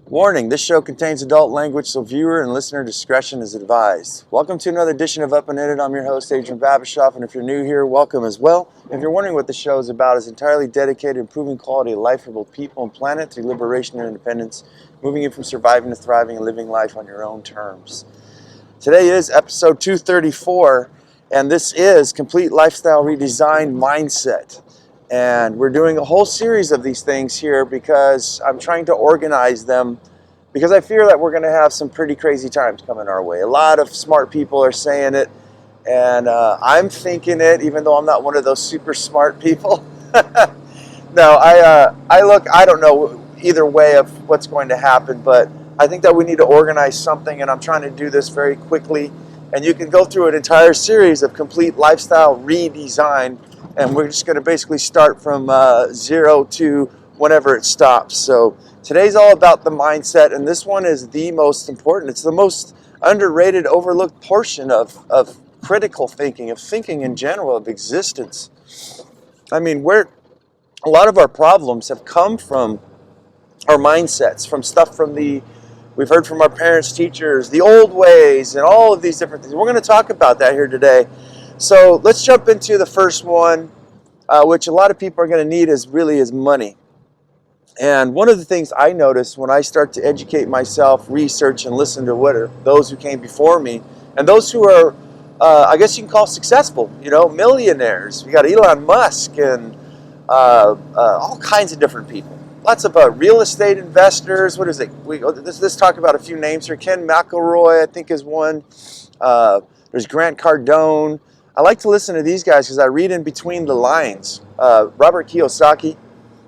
Warning, this show contains adult language, so viewer and listener discretion is advised. Welcome to another edition of Up and In It. I'm your host, Adrian Babashoff, and if you're new here, welcome as well. If you're wondering what the show is about, it's entirely dedicated to improving quality of life for both people and planet through liberation and independence, moving you from surviving to thriving and living life on your own terms. Today is episode 234, and this is Complete Lifestyle Redesign Mindset. And we're doing a whole series of these things here because I'm trying to organize them because I fear that we're going to have some pretty crazy times coming our way. A lot of smart people are saying it, and I'm thinking it, even though I'm not one of those super smart people. No, I don't know either way of what's going to happen, but I think that we need to organize something, and I'm trying to do this very quickly. And you can go through an entire series of complete lifestyle redesign, and we're just going to basically start from zero to whenever it stops. So today's all about the mindset, and this one is the most important. It's the most underrated, overlooked portion of critical thinking, of thinking in general, of existence. I mean, a lot of our problems have come from our mindsets, from stuff we've heard from our parents, teachers, the old ways, and all of these different things. We're going to talk about that here today. So let's jump into the first one, which a lot of people are going to need is money. And one of the things I notice when I start to educate myself, research, and listen to what are those who came before me, and those who are, I guess you can call successful, millionaires. We got Elon Musk and all kinds of different people. Lots of real estate investors. What is it? Let's talk about a few names here. Ken McElroy, I think, is one. There's Grant Cardone. I like to listen to these guys because I read in between the lines. Robert Kiyosaki.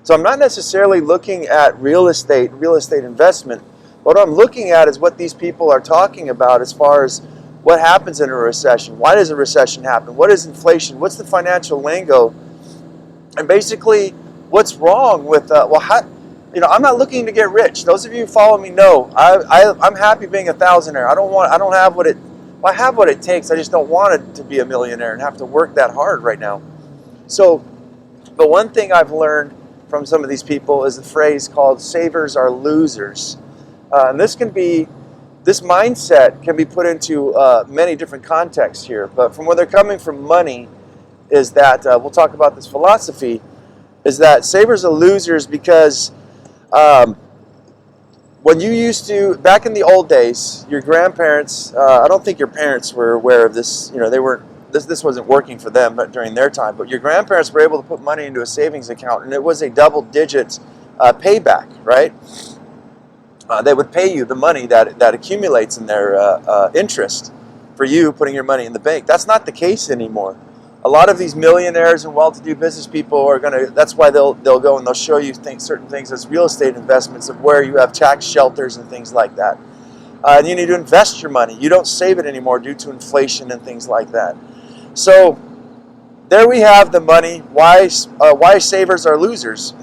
So I'm not necessarily looking at real estate investment. What I'm looking at is what these people are talking about as far as what happens in a recession. Why does a recession happen? What is inflation? What's the financial lingo? And basically, what's wrong with, I'm not looking to get rich. Those of you who follow me know I'm happy being a thousandaire. I have what it takes. I just don't want it to be a millionaire and have to work that hard right now. So, but one thing I've learned from some of these people is the phrase called savers are losers. And this mindset can be put into many different contexts here. But from where they're coming from, money is that, we'll talk about this philosophy, is that savers are losers because when you used to, back in the old days, your grandparents, I don't think your parents were aware of this, this wasn't working for them during their time, but your grandparents were able to put money into a savings account, and it was a double-digit payback, right? They would pay you the money that accumulates in their interest for you putting your money in the bank. That's not the case anymore. A lot of these millionaires and well-to-do business people that's why they'll go and they'll show you certain things as real estate investments of where you have tax shelters and things like that. And you need to invest your money. You don't save it anymore due to inflation and things like that. So there we have the money. Why savers are losers.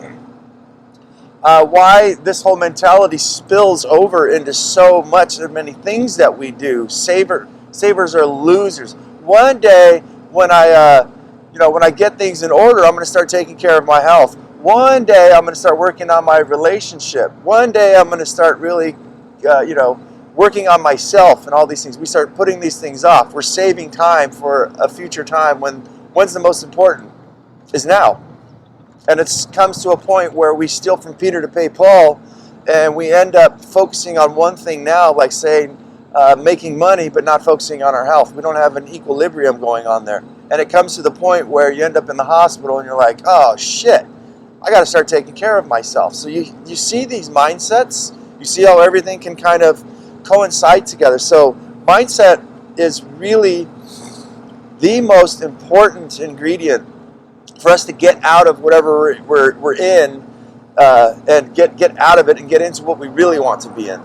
Why this whole mentality spills over into so many things that we do. Savers are losers. One day, when I get things in order, I'm going to start taking care of my health. One day, I'm going to start working on my relationship. One day, I'm going to start really, working on myself and all these things. We start putting these things off. We're saving time for a future time when's the most important is now. And it comes to a point where we steal from Peter to pay Paul, and we end up focusing on one thing now, like saying, making money, but not focusing on our health. We don't have an equilibrium going on there. And it comes to the point where you end up in the hospital and you're like, oh shit, I got to start taking care of myself. So you see these mindsets, you see how everything can kind of coincide together. So mindset is really the most important ingredient for us to get out of whatever we're in and get out of it and get into what we really want to be in.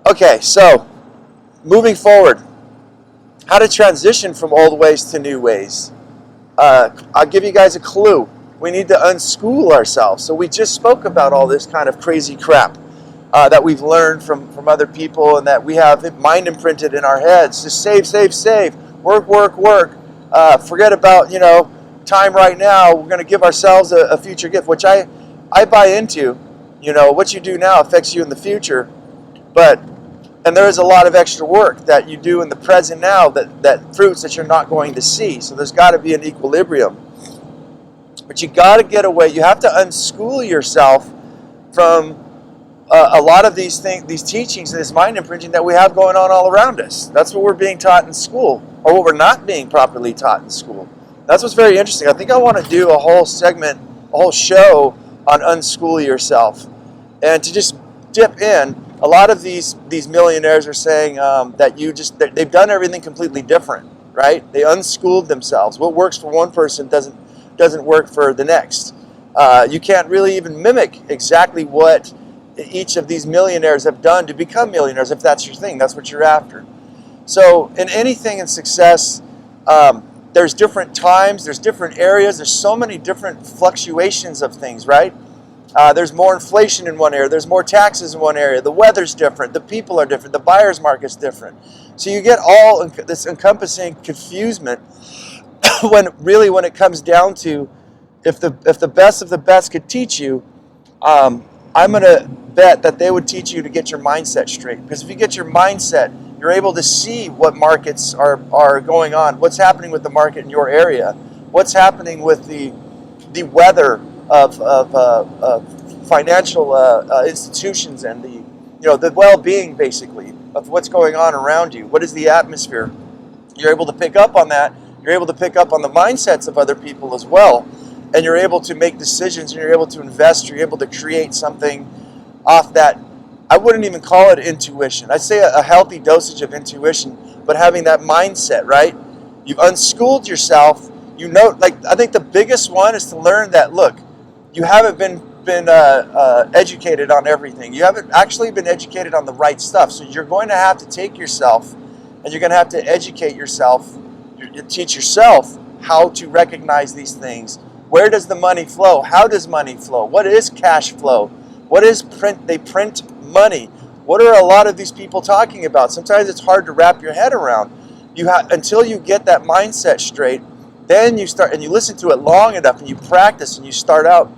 Okay, so moving forward, how to transition from old ways to new ways. I'll give you guys a clue. We need to unschool ourselves. So we just spoke about all this kind of crazy crap that we've learned from other people and that we have mind imprinted in our heads. Just save, work. Forget about, time right now. We're going to give ourselves a future gift, which I buy into. You know, what you do now affects you in the future, and there is a lot of extra work that you do in the present now that fruits that you're not going to see. So there's got to be an equilibrium. But you got to get away. You have to unschool yourself from a lot of these things, these teachings, and this mind imprinting that we have going on all around us. That's what we're being taught in school, or what we're not being properly taught in school. That's what's very interesting. I think I want to do a whole segment, a whole show on unschool yourself, and to just dip in. A lot of these millionaires are saying that they've done everything completely different, right? They unschooled themselves. What works for one person doesn't work for the next. You can't really even mimic exactly what each of these millionaires have done to become millionaires, if that's your thing, that's what you're after. So in anything in success, there's different times, there's different areas, there's so many different fluctuations of things, right? There's more inflation in one area, there's more taxes in one area, the weather's different, the people are different, the buyer's market's different. So you get all this encompassing confusement when it comes down to, if the best of the best could teach you, I'm going to bet that they would teach you to get your mindset straight. Because if you get your mindset, you're able to see what markets are going on, what's happening with the market in your area, what's happening with the weather of financial institutions, and the well-being, basically, of what's going on around you. What is the atmosphere? You're able to pick up on that. You're able to pick up on the mindsets of other people as well. And you're able to make decisions, and you're able to invest, you're able to create something off that. I wouldn't even call it intuition. I'd say a healthy dosage of intuition, but having that mindset, right? You've unschooled yourself. I think the biggest one is to learn that, look, you haven't been educated on everything. You haven't actually been educated on the right stuff. So you're going to have to take yourself, and you're going to have to educate yourself, teach yourself how to recognize these things. Where does the money flow? How does money flow? What is cash flow? What is print? They print money. What are a lot of these people talking about? Sometimes it's hard to wrap your head around. Until you get that mindset straight, then you start, and you listen to it long enough, and you practice, and you start out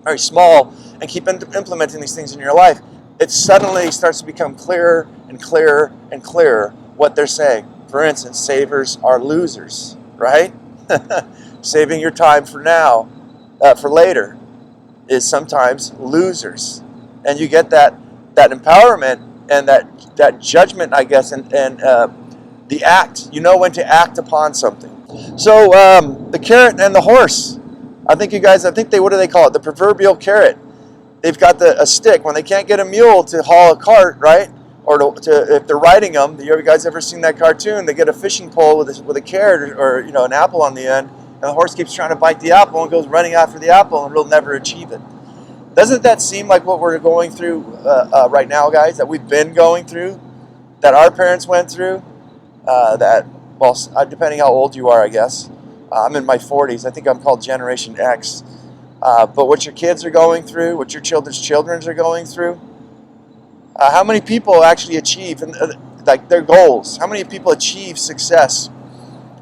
very small and keep implementing these things in your life. It suddenly starts to become clearer and clearer and clearer what they're saying. For instance, savers are losers, right? Saving your time for now, for later, is sometimes losers. And you get that empowerment and that judgment, I guess, and the act. You know when to act upon something. So the carrot and the horse. What do they call it? The proverbial carrot. They've got a stick. When they can't get a mule to haul a cart, right? Or if they're riding them, you guys ever seen that cartoon? They get a fishing pole with a carrot or an apple on the end. And the horse keeps trying to bite the apple and goes running after the apple, and it'll never achieve it. Doesn't that seem like what we're going through right now, guys? That we've been going through, that our parents went through, depending how old you are, I guess. I'm in my 40s. I think I'm called Generation X. But what your kids are going through, what your children's children are going through, how many people actually achieve their goals? How many people achieve success?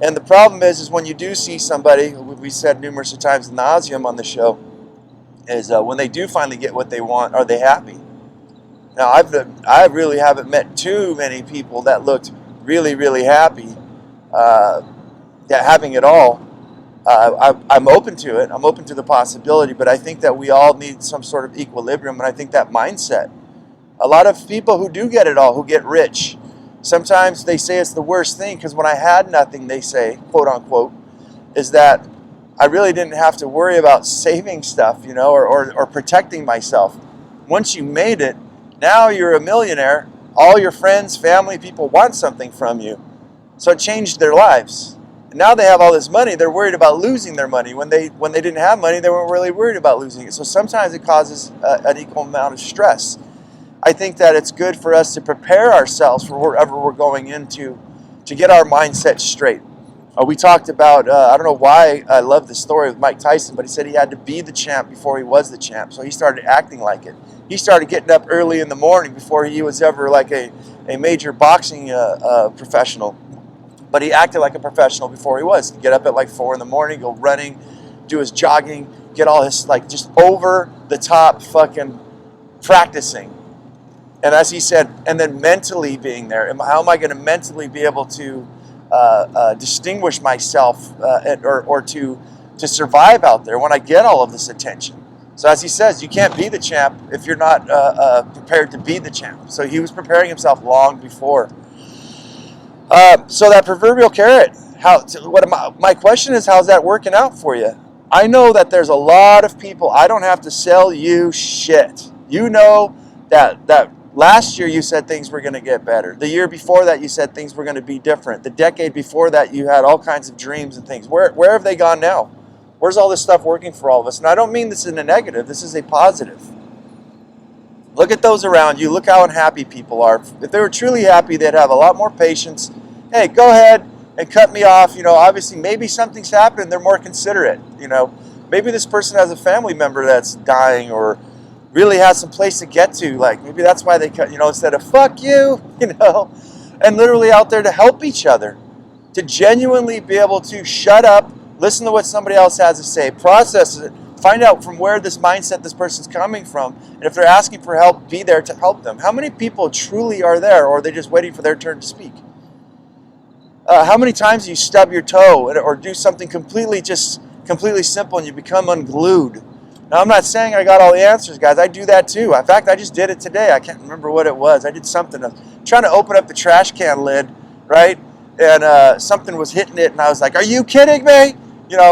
And the problem is when you do see somebody, we said numerous times ad nauseum on the show, is when they do finally get what they want, are they happy? Now, I really haven't met too many people that looked really, really happy, having it all. I'm open to it. I'm open to the possibility, but I think that we all need some sort of equilibrium, and I think that mindset. A lot of people who do get it all, who get rich, sometimes they say it's the worst thing, because when I had nothing, they say, quote unquote, is that I really didn't have to worry about saving stuff, or protecting myself. Once you made it, now you're a millionaire. All your friends, family, people want something from you. So it changed their lives. And now they have all this money. They're worried about losing their money. When they didn't have money, they weren't really worried about losing it. So sometimes it causes an equal amount of stress. I think that it's good for us to prepare ourselves for wherever we're going into, to get our mindset straight. We talked about, I don't know why I love this story with Mike Tyson, but he said he had to be the champ before he was the champ. So he started acting like it. He started getting up early in the morning before he was ever like a major boxing professional. But he acted like a professional before he was. He'd get up at like 4 in the morning, go running, do his jogging, get all his just over the top fucking practicing. And as he said, and then mentally being there. How am I going to mentally be able to distinguish myself or to survive out there when I get all of this attention? So as he says, you can't be the champ if you're not prepared to be the champ. So he was preparing himself long before. So that proverbial carrot, my question is, how's that working out for you? I know that there's a lot of people. I don't have to sell you shit. You know that last year you said things were going to get better. The year before that you said things were going to be different. The decade before that you had all kinds of dreams and things. Where have they gone now? Where's all this stuff working for all of us? And I don't mean this in a negative. This is a positive. Look at those around you. Look how unhappy people are. If they were truly happy, they'd have a lot more patience. Hey, go ahead and cut me off. Obviously maybe something's happened. They're more considerate. Maybe this person has a family member that's dying or really has some place to get to. Like maybe that's why they cut, instead of fuck you, and literally out there to help each other, to genuinely be able to shut up, listen to what somebody else has to say, process it, find out from where this mindset this person's coming from, and if they're asking for help, be there to help them. How many people truly are there, or are they just waiting for their turn to speak? How many times do you stub your toe or do something completely simple and you become unglued? Now, I'm not saying I got all the answers, guys. I do that too. In fact, I just did it today. I can't remember what it was. I did something. I was trying to open up the trash can lid, right? And something was hitting it, and I was like, are you kidding me?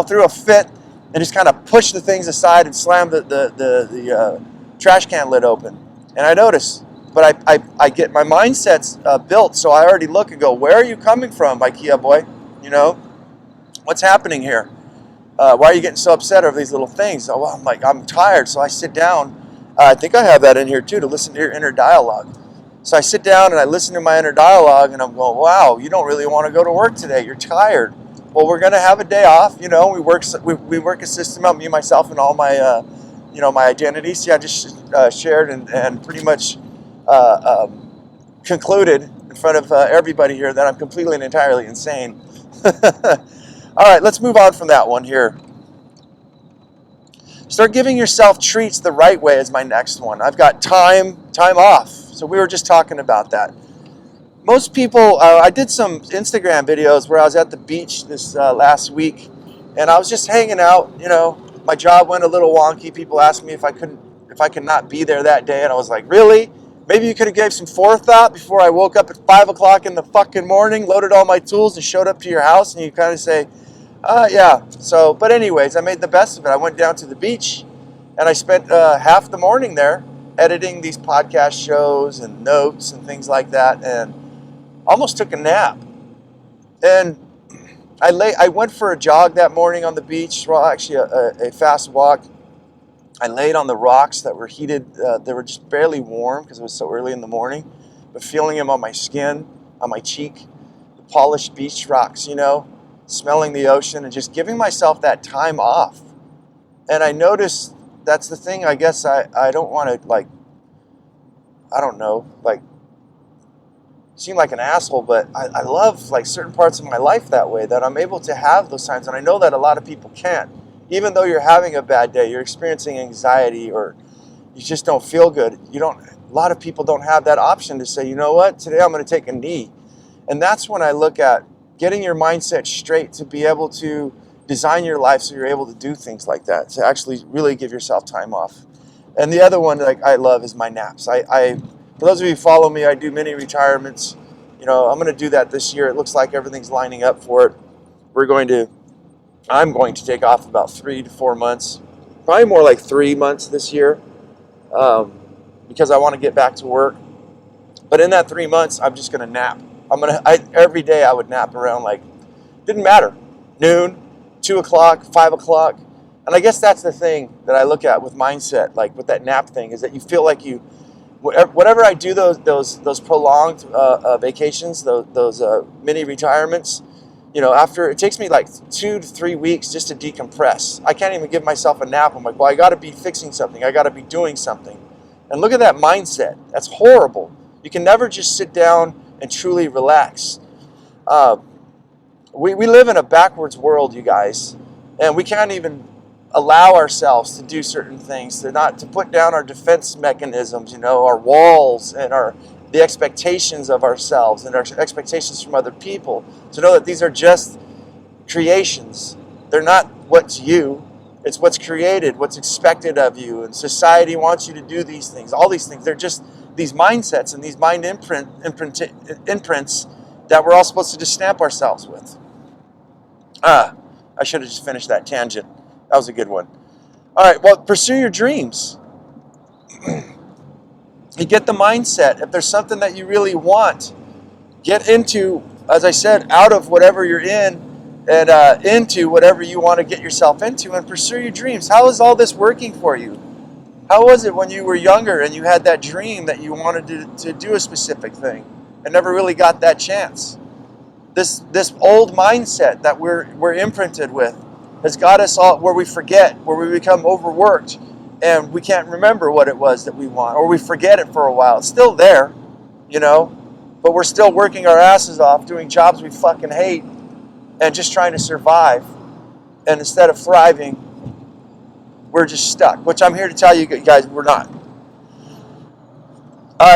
Threw a fit and just kind of pushed the things aside and slammed the trash can lid open. And I noticed, but I get my mindset's built, so I already look and go, where are you coming from, IKEA boy? What's happening here? Why are you getting so upset over these little things? Oh, well, I'm tired, so I sit down. I think I have that in here too, to listen to your inner dialogue. So I sit down and I listen to my inner dialogue, and I'm going, wow, you don't really want to go to work today. You're tired. Well, we're going to have a day off. We work a system out, me, myself, and all my, my identities. See, I just shared and pretty much concluded in front of everybody here that I'm completely and entirely insane. All right, let's move on from that one here. Start giving yourself treats the right way is my next one. I've got time off. So we were just talking about that. Most people, I did some Instagram videos where I was at the beach this last week, and I was just hanging out. My job went a little wonky. People asked me if I could not be there that day, and I was like, really? Maybe you could have gave some forethought before I woke up at 5 o'clock in the fucking morning, loaded all my tools, and showed up to your house, and you kind of say, yeah. So, but anyways, I made the best of it. I went down to the beach, and I spent half the morning there editing these podcast shows and notes and things like that, and almost took a nap. And I went for a jog that morning on the beach. Well, actually, a fast walk. I laid on the rocks that were heated. They were just barely warm because it was so early in the morning, but feeling them on my skin, on my cheek, the polished beach rocks, smelling the ocean, and just giving myself that time off. And I noticed that's the thing. I guess I don't want to seem like an asshole, but I love certain parts of my life that way, that I'm able to have those times. And I know that a lot of people can't. Even though you're having a bad day, you're experiencing anxiety, or you just don't feel good. A lot of people don't have that option to say, you know what, today I'm going to take a knee. And that's when I look at getting your mindset straight to be able to design your life so you're able to do things like that, to actually really give yourself time off. And the other one I love is my naps. For those of you who follow me, I do mini retirements. I'm going to do that this year. It looks like everything's lining up for it. I'm going to take off about 3 to 4 months, probably more like 3 months this year, because I want to get back to work. But in that 3 months, I'm just going to nap. Every day I would nap around didn't matter, noon, 2 o'clock, 5 o'clock. And I guess that's the thing that I look at with mindset, with that nap thing, is that you feel like whatever I do, those prolonged vacations, those mini retirements, after it takes me 2 to 3 weeks just to decompress. I can't even give myself a nap. I'm like, well, I got to be fixing something. I got to be doing something. And look at that mindset. That's horrible. You can never just sit down and truly relax. We live in a backwards world, you guys, and we can't even allow ourselves to do certain things, to put down our defense mechanisms, our walls and the expectations of ourselves and our expectations from other people, to know that these are just creations. They're not what's you. It's what's created, what's expected of you, and society wants you to do these things. All these things, they're just these mindsets and these mind imprints that we're all supposed to just stamp ourselves with. I should have just finished that tangent. That was a good one. All right, well, pursue your dreams. You get the mindset. If there's something that you really want, get into, as I said, out of whatever you're in and into whatever you want to get yourself into, and pursue your dreams. How is all this working for you? How was it when you were younger and you had that dream that you wanted to do a specific thing and never really got that chance? This old mindset that we're imprinted with has got us all where we forget, where we become overworked, and we can't remember what it was that we want, or we forget it for a while. It's still there, but we're still working our asses off, doing jobs we fucking hate, and just trying to survive. And instead of thriving, we're just stuck, which I'm here to tell you guys we're not.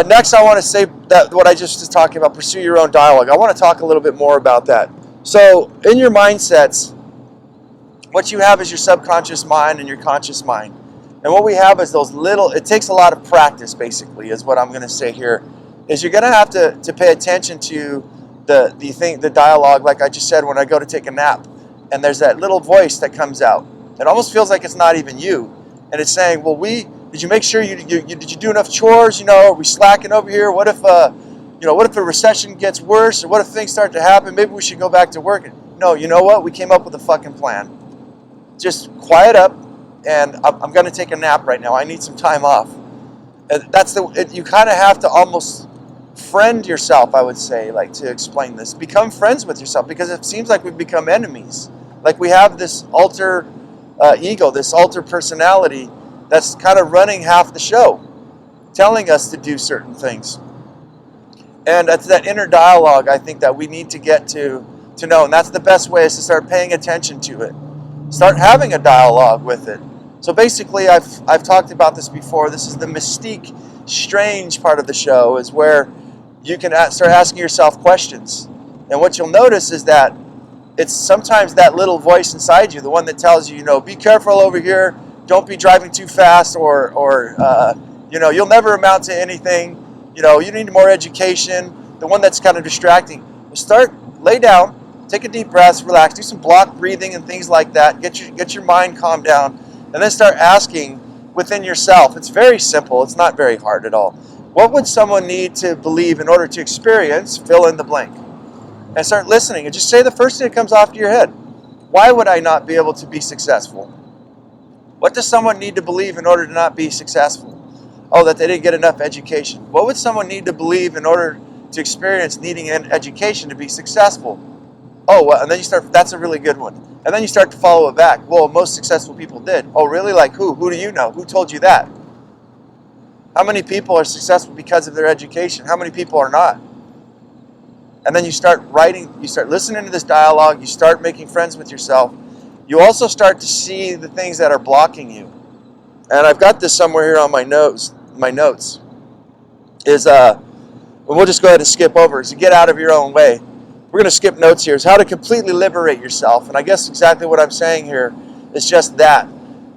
Next, I want to say that what I just was talking about, pursue your own dialogue. I want to talk a little bit more about that. So in your mindsets, what you have is your subconscious mind and your conscious mind. And what we have is those little, it takes a lot of practice, basically, is what I'm going to say here, is you're going to have to pay attention to the dialogue, like I just said, when I go to take a nap, and there's that little voice that comes out. It almost feels like it's not even you. And it's saying, well, did you make sure did you do enough chores? Are we slacking over here? What if what if a recession gets worse, or what if things start to happen? Maybe we should go back to work. No, you know what? We came up with a fucking plan. Just quiet up, and I'm going to take a nap right now. I need some time off. And you kind of have to almost friend yourself, I would say, like, to explain this. Become friends with yourself, because it seems like we've become enemies. Like we have this alter ego, this alter personality that's kind of running half the show, telling us to do certain things. And it's that inner dialogue, I think, that we need to get to know. And that's the best way, is to start paying attention to it. Start having a dialogue with it. So basically, I've talked about this before. This is the mystique, strange part of the show, is where you can start asking yourself questions. And what you'll notice is that it's sometimes that little voice inside you, the one that tells you, be careful over here, don't be driving too fast, or you'll never amount to anything, you need more education, the one that's kind of distracting. Lay down, take a deep breath, relax, do some block breathing and things like that, get your mind calmed down, and then start asking within yourself. It's very simple, it's not very hard at all. What would someone need to believe in order to experience fill in the blank? And start listening, and just say the first thing that comes off to your head. Why would I not be able to be successful? What does someone need to believe in order to not be successful? Oh, that they didn't get enough education. What would someone need to believe in order to experience needing an education to be successful? Oh, well, and then that's a really good one. And then you start to follow it back. Well, most successful people did. Oh, really? Like who? Who do you know? Who told you that? How many people are successful because of their education? How many people are not? And then you start writing, you start listening to this dialogue, you start making friends with yourself. You also start to see the things that are blocking you. And I've got this somewhere here on my notes. Is we'll just go ahead and skip over, is to get out of your own way. We're going to skip notes here. Is how to completely liberate yourself. And I guess exactly what I'm saying here is just that.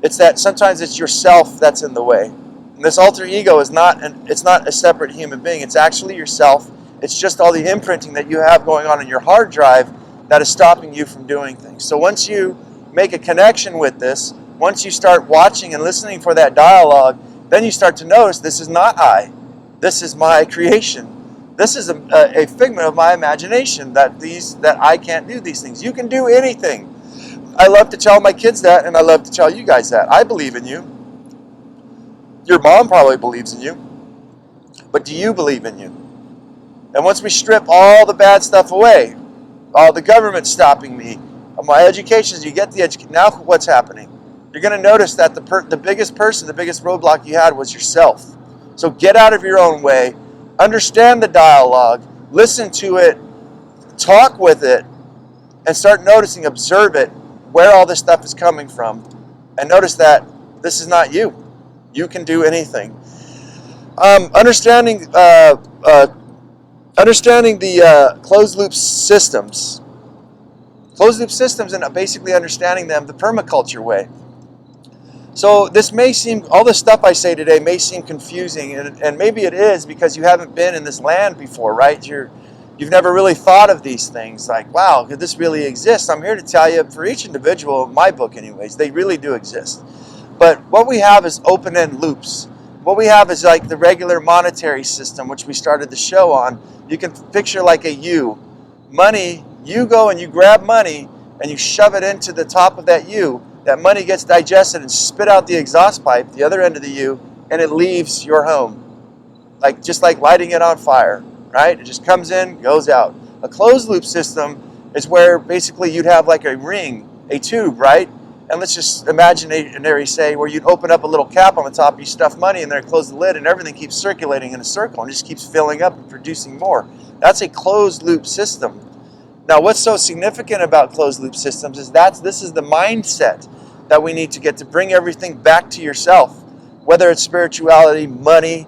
It's that sometimes it's yourself that's in the way. And this alter ego is it's not a separate human being. It's actually yourself. It's just all the imprinting that you have going on in your hard drive that is stopping you from doing things. So once you make a connection with this, once you start watching and listening for that dialogue, then you start to notice, this is not I. This is my creation. This is a figment of my imagination, that I can't do these things. You can do anything. I love to tell my kids that, and I love to tell you guys that. I believe in you. Your mom probably believes in you. But do you believe in you? And once we strip all the bad stuff away, all the government stopping me, my education, you get the education. Now what's happening? You're going to notice that the biggest roadblock you had was yourself. So get out of your own way, understand the dialogue, listen to it, talk with it, and start noticing, observe it, where all this stuff is coming from. And notice that this is not you. You can do anything. Understanding the closed loop systems. Closed loop systems, and basically understanding them the permaculture way. So this may seem, all the stuff I say today may seem confusing, and maybe it is because you haven't been in this land before, right? You've never really thought of these things like, wow, could this really exist? I'm here to tell you, for each individual, in my book anyways, they really do exist. But what we have is open-end loops. What we have is like the regular monetary system, which we started the show on. You can picture like a U. Money, you go and you grab money and you shove it into the top of that U. That money gets digested and spit out the exhaust pipe, the other end of the U, and it leaves your home. Just like lighting it on fire, right? It just comes in, goes out. A closed loop system is where basically you'd have like a ring, a tube, right? And let's just imaginary say where you'd open up a little cap on the top, you stuff money in there, close the lid, and everything keeps circulating in a circle and just keeps filling up and producing more. That's a closed loop system. Now, what's so significant about closed loop systems is this is the mindset that we need to get to bring everything back to yourself, whether it's spirituality, money,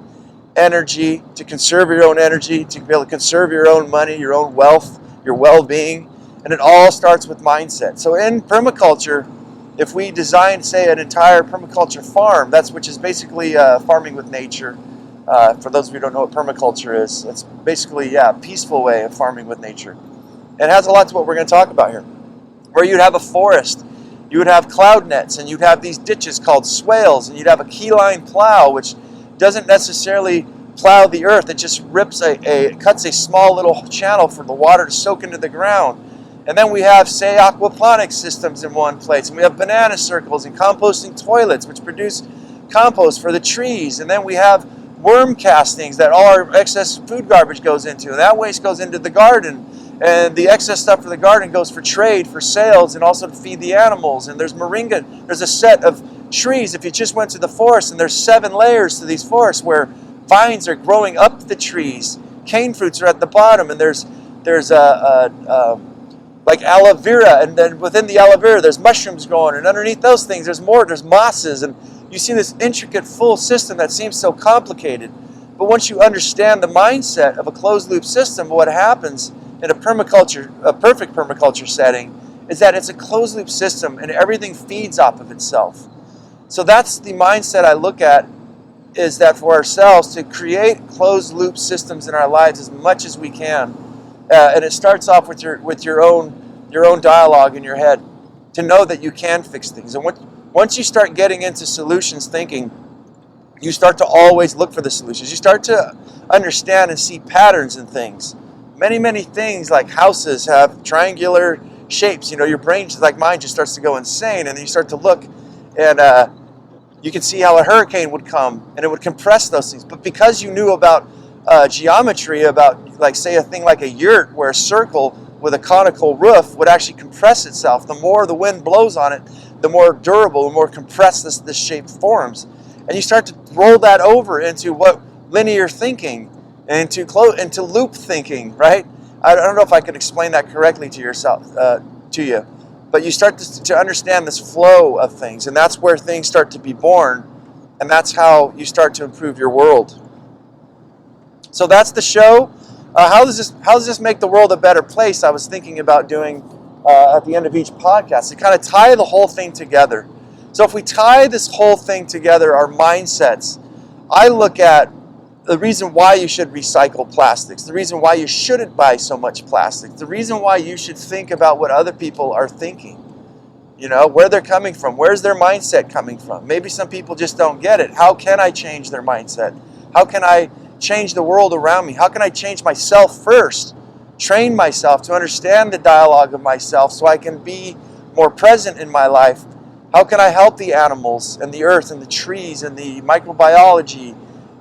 energy, to conserve your own energy, to be able to conserve your own money, your own wealth, your well-being, and it all starts with mindset. So in permaculture, if we design, say, an entire permaculture farm, which is basically farming with nature. For those of you who don't know what permaculture is, it's basically, a peaceful way of farming with nature. It has a lot to what we're going to talk about here. Where you'd have a forest, you would have cloud nets, and you'd have these ditches called swales, and you'd have a keyline plow, which doesn't necessarily plow the earth. It just cuts a small little channel for the water to soak into the ground. And then we have, say, aquaponics systems in one place, and we have banana circles and composting toilets, which produce compost for the trees. And then we have worm castings that all our excess food garbage goes into, and that waste goes into the garden. And the excess stuff for the garden goes for trade, for sales, and also to feed the animals. And there's moringa. There's a set of trees. If you just went to the forest, and there's 7 layers to these forests where vines are growing up the trees. Cane fruits are at the bottom, and there's like aloe vera, and then within the aloe vera there's mushrooms growing, and underneath those things there's mosses, and you see this intricate full system that seems so complicated. But once you understand the mindset of a closed loop system, what happens in a perfect permaculture setting, is that it's a closed loop system and everything feeds off of itself. So that's the mindset I look at, is that for ourselves to create closed loop systems in our lives as much as we can. And it starts off with your own dialogue in your head, to know that you can fix things. And once you start getting into solutions thinking, you start to always look for the solutions. You start to understand and see patterns in things. Many things, like houses, have triangular shapes. Your brain, like mine, just starts to go insane, and then you start to look, and you can see how a hurricane would come, and it would compress those things. But because you knew about geometry, about, like, say, a thing like a yurt, where a circle with a conical roof would actually compress itself. The more the wind blows on it, the more durable, the more compressed this shape forms. And you start to roll that over into what linear thinking, and into loop thinking, right? I don't know if I can explain that correctly to you, but you start to understand this flow of things, and that's where things start to be born, and that's how you start to improve your world. So that's the show. How does this make the world a better place? I was thinking about doing at the end of each podcast to kind of tie the whole thing together. So if we tie this whole thing together, our mindsets, I look at the reason why you should recycle plastics, the reason why you shouldn't buy so much plastic, the reason why you should think about what other people are thinking, where they're coming from, where's their mindset coming from. Maybe some people just don't get it. How can I change their mindset? How can I change the world around me? How can I change myself first? Train myself to understand the dialogue of myself so I can be more present in my life. How can I help the animals and the earth and the trees and the microbiology?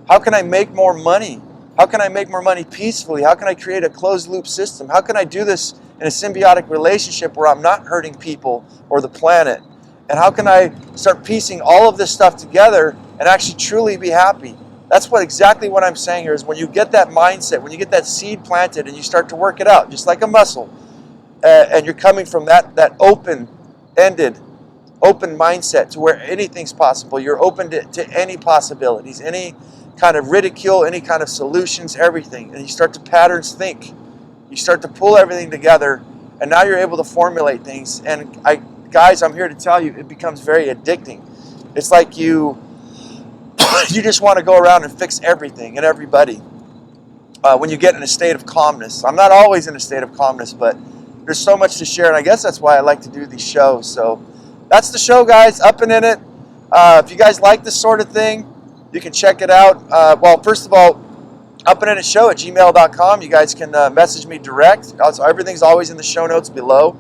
How can I make more money? How can I make more money peacefully? How can I create a closed loop system? How can I do this in a symbiotic relationship where I'm not hurting people or the planet? And how can I start piecing all of this stuff together and actually truly be happy? That's exactly what I'm saying here, is when you get that mindset, when you get that seed planted and you start to work it out, just like a muscle, and you're coming from that open-ended open mindset to where anything's possible. You're open to any possibilities, any kind of ridicule, any kind of solutions, everything. And you start to patterns think. You start to pull everything together, and now you're able to formulate things. And guys, I'm here to tell you, it becomes very addicting. It's like you just want to go around and fix everything and everybody. When you get in a state of calmness. I'm not always in a state of calmness, but there's so much to share, and I guess that's why I like to do these shows. So that's the show, guys. Up and in it. If you guys like this sort of thing, you can check it out. Well, first of all, upandinitshow@gmail.com. You guys can message me direct. Also, everything's always in the show notes below.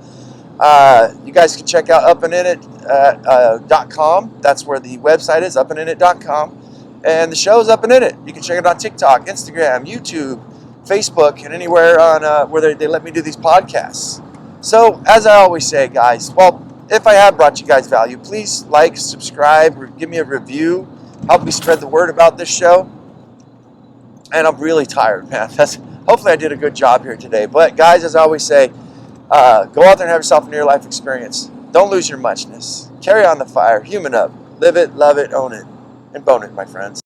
You guys can check out upandinit.com. That's where the website is, upandinit.com. And the show is Up and In It. You can check it on TikTok, Instagram, YouTube, Facebook, and anywhere on where they let me do these podcasts. So, as I always say, guys, well, if I have brought you guys value, please like, subscribe, give me a review, help me spread the word about this show. And I'm really tired, man. Hopefully I did a good job here today. But, guys, as I always say, go out there and have yourself a near-life experience. Don't lose your muchness. Carry on the fire. Human up. Live it, love it, own it, and bone it, my friends.